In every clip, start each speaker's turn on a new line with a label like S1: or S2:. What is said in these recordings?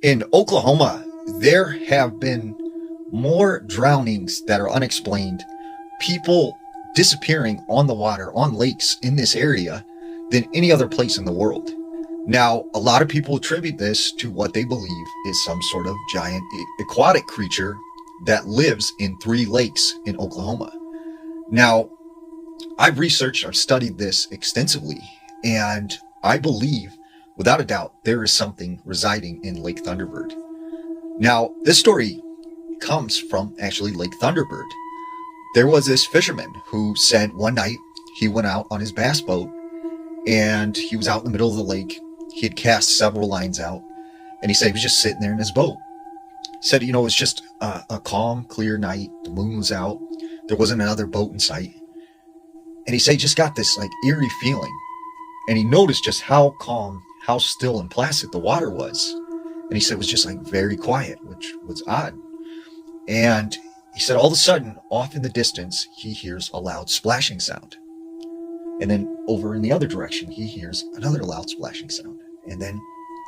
S1: In Oklahoma, there have been more drownings that are unexplained, people disappearing on the water, on lakes in this area than any other place in the world. Now, a lot of people attribute this to what they believe is some sort of giant aquatic creature that lives in three lakes in Oklahoma. Now, I've studied this extensively, and I believe, without a doubt, there is something residing in Lake Thunderbird. Now, this story comes from actually Lake Thunderbird. There was this fisherman who said one night he went out on his bass boat and he was out in the middle of the lake. He had cast several lines out and he said he was just sitting there in his boat. He said, it was just a calm, clear night. The moon was out. There wasn't another boat in sight. And he said he just got this like eerie feeling. And he noticed just how calm, how still and placid the water was. And he said it was just like very quiet, which was odd. And he said all of a sudden, off in the distance, he hears a loud splashing sound. And then over in the other direction, he hears another loud splashing sound. And then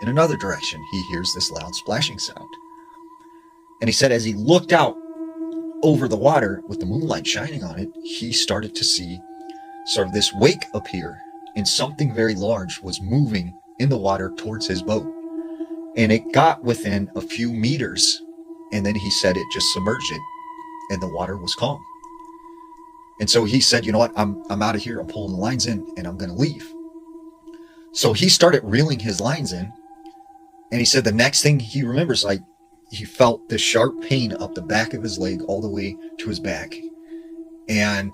S1: in another direction, he hears this loud splashing sound. And he said as he looked out over the water with the moonlight shining on it, he started to see sort of this wake appear, and something very large was moving in the water towards his boat. And it got within a few meters, and then he said it just submerged it, and the water was calm. And so he said, you know what, I'm out of here. I'm pulling the lines in, and I'm going to leave. So he started reeling his lines in, and he said the next thing he remembers, like, he felt this sharp pain up the back of his leg all the way to his back. And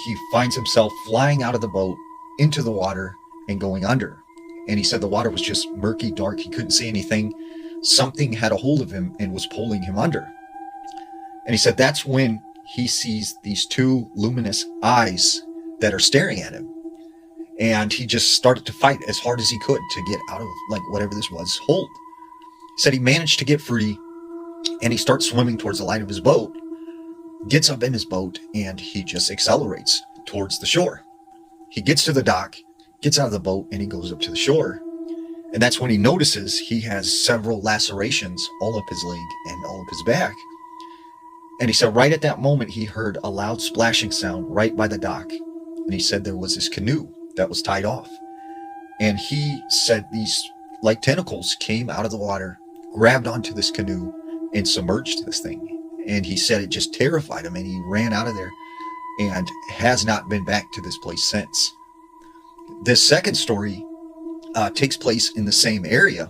S1: he finds himself flying out of the boat into the water and going under. And he said the water was just murky, dark. He couldn't see anything. Something had a hold of him and was pulling him under. And he said that's when he sees these two luminous eyes that are staring at him. And he just started to fight as hard as he could to get out of like whatever this was hold. He said he managed to get free, and he starts swimming towards the light of his boat, gets up in his boat, and he just accelerates towards the shore. He gets to the dock, gets out of the boat, and he goes up to the shore. And that's when he notices he has several lacerations all up his leg and all up his back. And he said right at that moment, he heard a loud splashing sound right by the dock. And he said there was this canoe that was tied off. And he said these like tentacles came out of the water, grabbed onto this canoe, and submerged this thing. And he said it just terrified him, and he ran out of there and has not been back to this place since. This second story takes place in the same area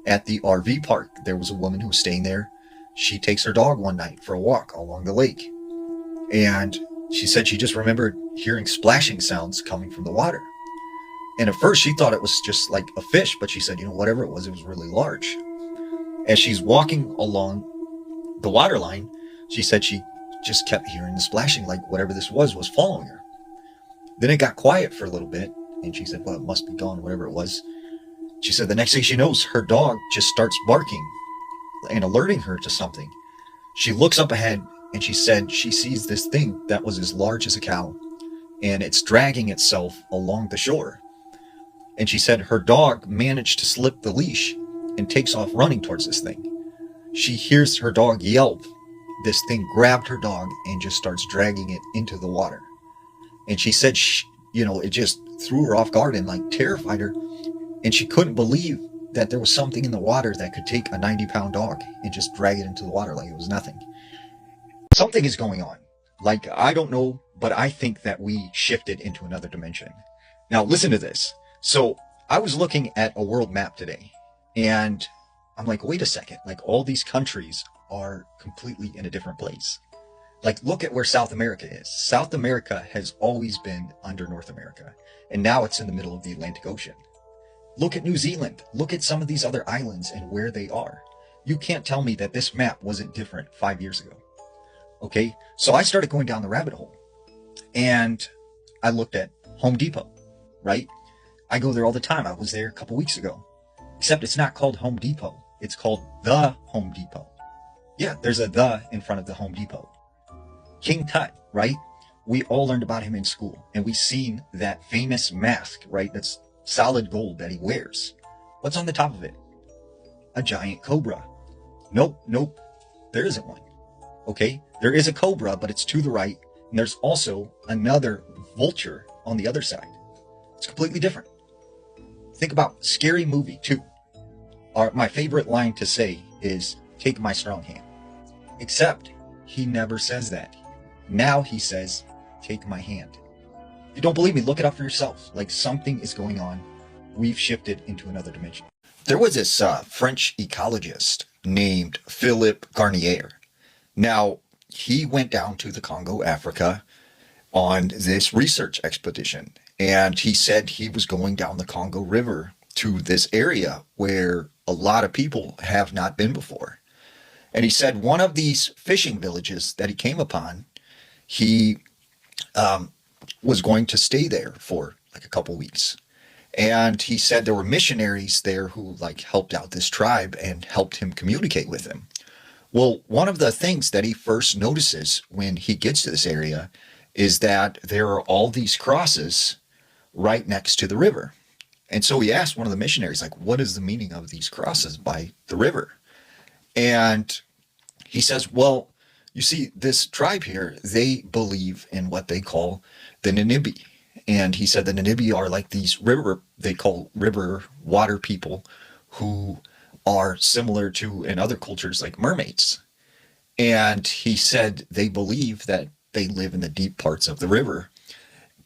S1: at the RV park. There was a woman who was staying there. She takes her dog one night for a walk along the lake. And she said she just remembered hearing splashing sounds coming from the water. And at first she thought it was just like a fish, but she said, whatever it was really large. As she's walking along the water line, she said she just kept hearing the splashing, like whatever this was following her. Then it got quiet for a little bit, and she said, well, it must be gone, whatever it was. She said the next thing she knows, her dog just starts barking and alerting her to something. She looks up ahead, and she said she sees this thing that was as large as a cow, and it's dragging itself along the shore. And she said her dog managed to slip the leash and takes off running towards this thing. She hears her dog yelp. This thing grabbed her dog and just starts dragging it into the water. And she said, it just threw her off guard and like terrified her. And she couldn't believe that there was something in the water that could take a 90-pound dog and just drag it into the water like it was nothing. Something is going on. Like, I don't know, but I think that we shifted into another dimension. Now, listen to this. So I was looking at a world map today, and I'm like, wait a second, like all these countries are completely in a different place. Like, look at where South America is. South America has always been under North America, and now it's in the middle of the Atlantic Ocean. Look at New Zealand. Look at some of these other islands and where they are. You can't tell me that this map wasn't different 5 years ago. Okay, so I started going down the rabbit hole, and I looked at Home Depot, right? I go there all the time. I was there a couple weeks ago. Except it's not called Home Depot. It's called The Home Depot. Yeah, there's a the in front of the Home Depot. King Tut, right? We all learned about him in school, and we've seen that famous mask, right? That's solid gold that he wears. What's on the top of it? a giant cobra. Nope, nope, there isn't one. Okay, there is a cobra, but it's to the right, and there's also another vulture on the other side. It's completely different. Think about Scary Movie 2. My favorite line to say is, "Take my strong hand." Except he never says that. Now he says, "Take my hand." If you don't believe me, look it up for yourself. Like, something is going on. We've shifted into another dimension. There was this French ecologist named Philippe Garnier. Now, he went down to the Congo, Africa, on this research expedition. And he said he was going down the Congo River to this area where a lot of people have not been before. And he said one of these fishing villages that he came upon, he was going to stay there for like a couple weeks. And he said there were missionaries there who like helped out this tribe and helped him communicate with them. Well, one of the things that he first notices when he gets to this area is that there are all these crosses right next to the river. And so he asked one of the missionaries, like, what is the meaning of these crosses by the river? And he says, well, you see, this tribe here, they believe in what they call the Ninibi. And he said the Ninibi are like these they call river water people who are similar to, in other cultures, like mermaids. And he said they believe that they live in the deep parts of the river.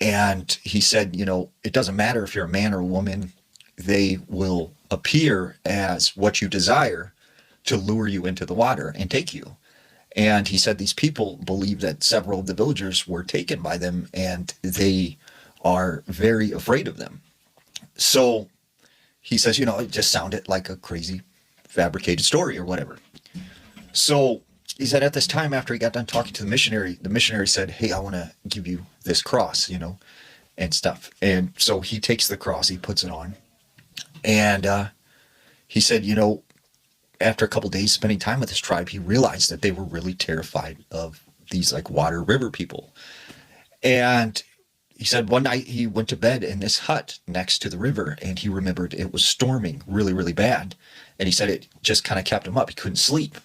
S1: And he said, it doesn't matter if you're a man or a woman, they will appear as what you desire to lure you into the water and take you. And he said these people believe that several of the villagers were taken by them and they are very afraid of them. So he says, it just sounded like a crazy fabricated story or whatever. So he said at this time, after he got done talking to the missionary said, hey, I want to give you this cross, and stuff. And so he takes the cross, he puts it on. And he said, after a couple days spending time with this tribe, he realized that they were really terrified of these like water river people. And he said one night he went to bed in this hut next to the river and he remembered it was storming really, really bad. And he said it just kind of kept him up. He couldn't sleep.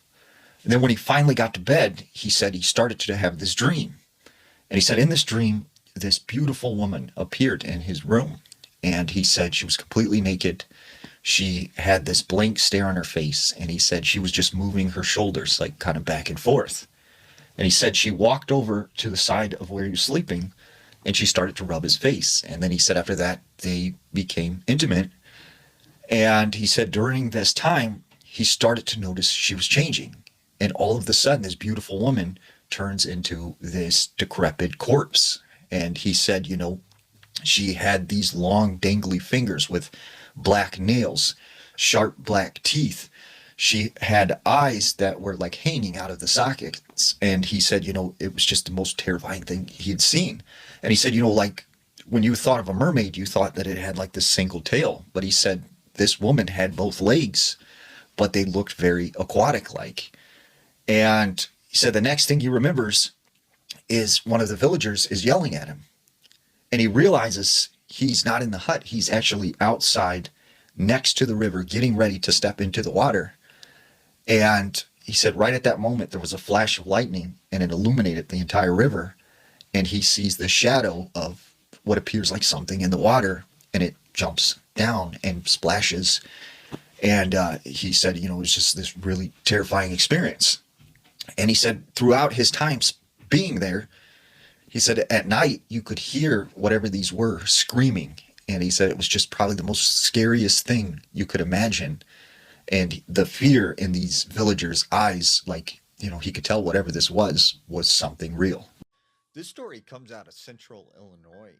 S1: And then when he finally got to bed, he said he started to have this dream. And he said in this dream, this beautiful woman appeared in his room. And he said she was completely naked. She had this blank stare on her face. And he said she was just moving her shoulders like kind of back and forth. And he said she walked over to the side of where he was sleeping and she started to rub his face. And then he said after that, they became intimate. And he said during this time, he started to notice she was changing. And all of a sudden, this beautiful woman turns into this decrepit corpse. And he said, she had these long, dangly fingers with black nails, sharp black teeth. She had eyes that were like hanging out of the sockets. And he said, it was just the most terrifying thing he'd seen. And he said, like when you thought of a mermaid, you thought that it had like this single tail. But he said this woman had both legs, but they looked very aquatic like. And he said the next thing he remembers is one of the villagers is yelling at him. And he realizes he's not in the hut. He's actually outside next to the river getting ready to step into the water. And he said right at that moment, there was a flash of lightning and it illuminated the entire river. And he sees the shadow of what appears like something in the water and it jumps down and splashes. And he said, it was just this really terrifying experience. And he said throughout his times being there, he said at night you could hear whatever these were screaming. And he said it was just probably the most scariest thing you could imagine. And the fear in these villagers' eyes, like, he could tell whatever this was something real. This story comes out of central Illinois.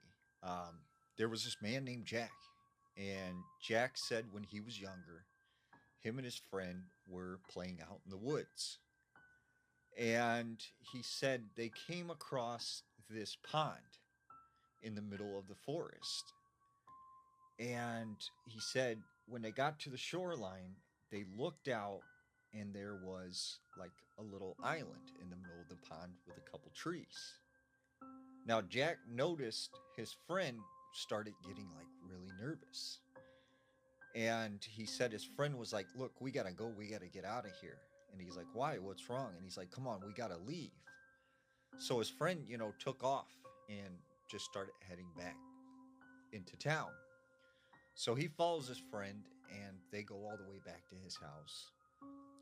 S1: There was this man named Jack. And Jack said when he was younger, him and his friend were playing out in the woods. And he said they came across this pond in the middle of the forest. And he said when they got to the shoreline, they looked out and there was like a little island in the middle of the pond with a couple trees. Now, Jack noticed his friend started getting like really nervous. And he said his friend was like, look, we gotta go, we gotta get out of here. And he's like, why, what's wrong? And he's like, come on, we gotta leave. So his friend, took off and just started heading back into town. So he follows his friend and they go all the way back to his house.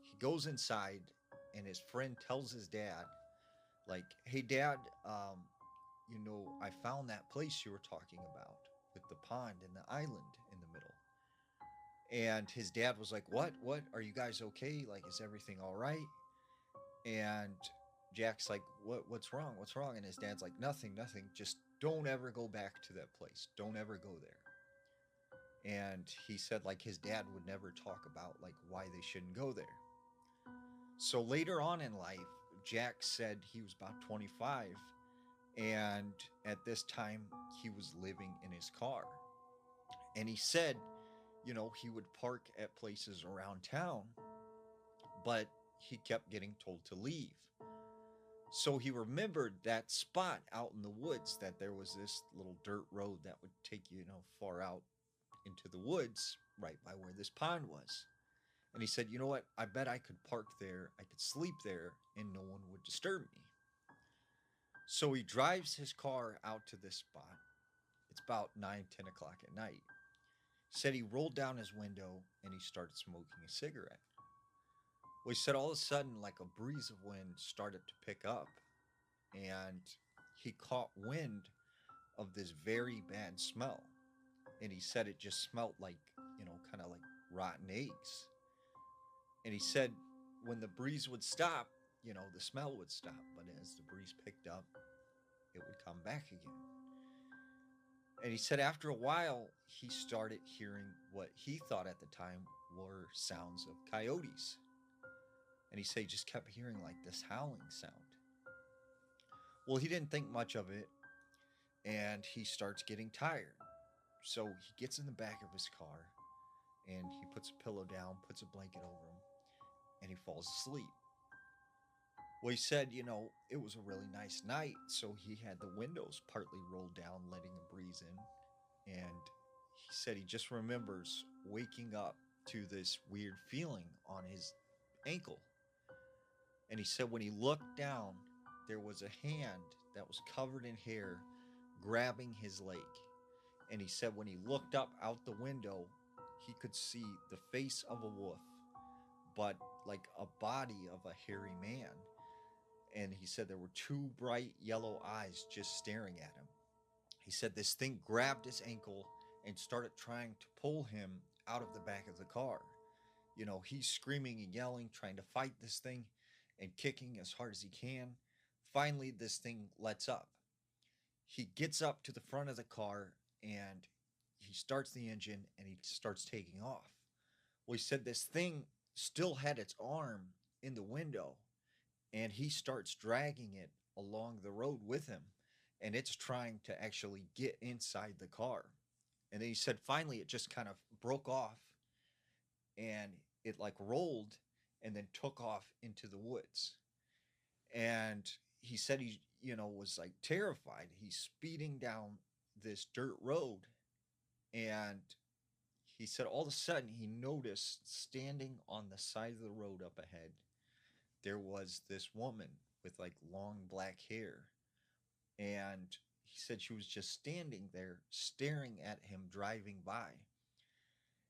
S1: He goes inside and his friend tells his dad, like, hey, dad, I found that place you were talking about with the pond and the island in the middle. And his dad was like, what? What? Are you guys okay? Like, is everything all right? And Jack's like, what's wrong? What's wrong? And his dad's like, nothing, nothing. Just don't ever go back to that place. Don't ever go there. And he said like his dad would never talk about like why they shouldn't go there. So later on in life, Jack said he was about 25, and at this time he was living in his car. And he said, he would park at places around town, but he kept getting told to leave. So he remembered that spot out in the woods, that there was this little dirt road that would take you, far out into the woods right by where this pond was. And he said, you know what? I bet I could park there, I could sleep there, and no one would disturb me. So he drives his car out to this spot. It's about 9, 10 o'clock at night. He said he rolled down his window and he started smoking a cigarette. Well, he said all of a sudden, like a breeze of wind started to pick up, and he caught wind of this very bad smell. And he said it just smelled like, kind of like rotten eggs. And he said when the breeze would stop, the smell would stop. But as the breeze picked up, it would come back again. And he said after a while, he started hearing what he thought at the time were sounds of coyotes. And he said he just kept hearing like this howling sound. Well, he didn't think much of it, and he starts getting tired. So he gets in the back of his car and he puts a pillow down, puts a blanket over him, and he falls asleep. Well, he said, it was a really nice night, so he had the windows partly rolled down, letting the breeze in. And he said he just remembers waking up to this weird feeling on his ankle. And he said when he looked down, there was a hand that was covered in hair grabbing his leg. And he said when he looked up out the window, he could see the face of a wolf, but like a body of a hairy man. And he said there were two bright yellow eyes just staring at him. He said this thing grabbed his ankle and started trying to pull him out of the back of the car. He's screaming and yelling, trying to fight this thing and kicking as hard as he can. Finally, this thing lets up. He gets up to the front of the car and he starts the engine and he starts taking off. Well, he said this thing still had its arm in the window, and he starts dragging it along the road with him, and it's trying to actually get inside the car. And then he said finally it just kind of broke off and it like rolled and then took off into the woods. And he said he, was like terrified. He's speeding down this dirt road, and he said all of a sudden he noticed standing on the side of the road up ahead, there was this woman with like long black hair. And he said she was just standing there staring at him driving by.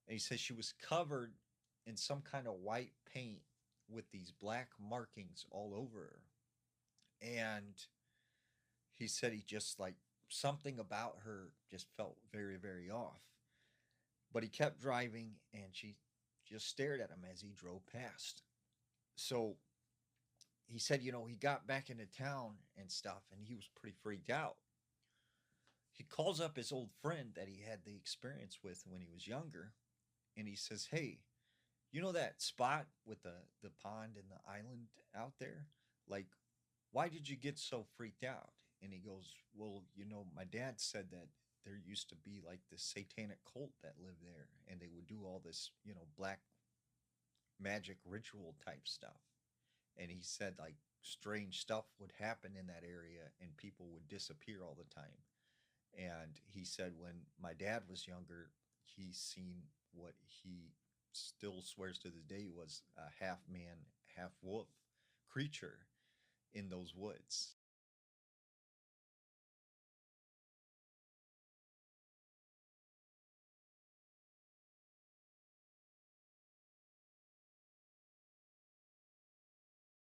S1: And he said she was covered in some kind of white paint with these black markings all over her. And he said he just like something about her just felt very, very off. But he kept driving and she just stared at him as he drove past. So he said, he got back into town and stuff and he was pretty freaked out. He calls up his old friend that he had the experience with when he was younger, and he says, hey, you know that spot with the pond and the island out there? Like, why did you get so freaked out? And he goes, well, my dad said that there used to be like this satanic cult that lived there, and they would do all this, black magic ritual type stuff. And he said like strange stuff would happen in that area and people would disappear all the time. And he said when my dad was younger, he's seen what he still swears to this day was a half man, half wolf creature in those woods.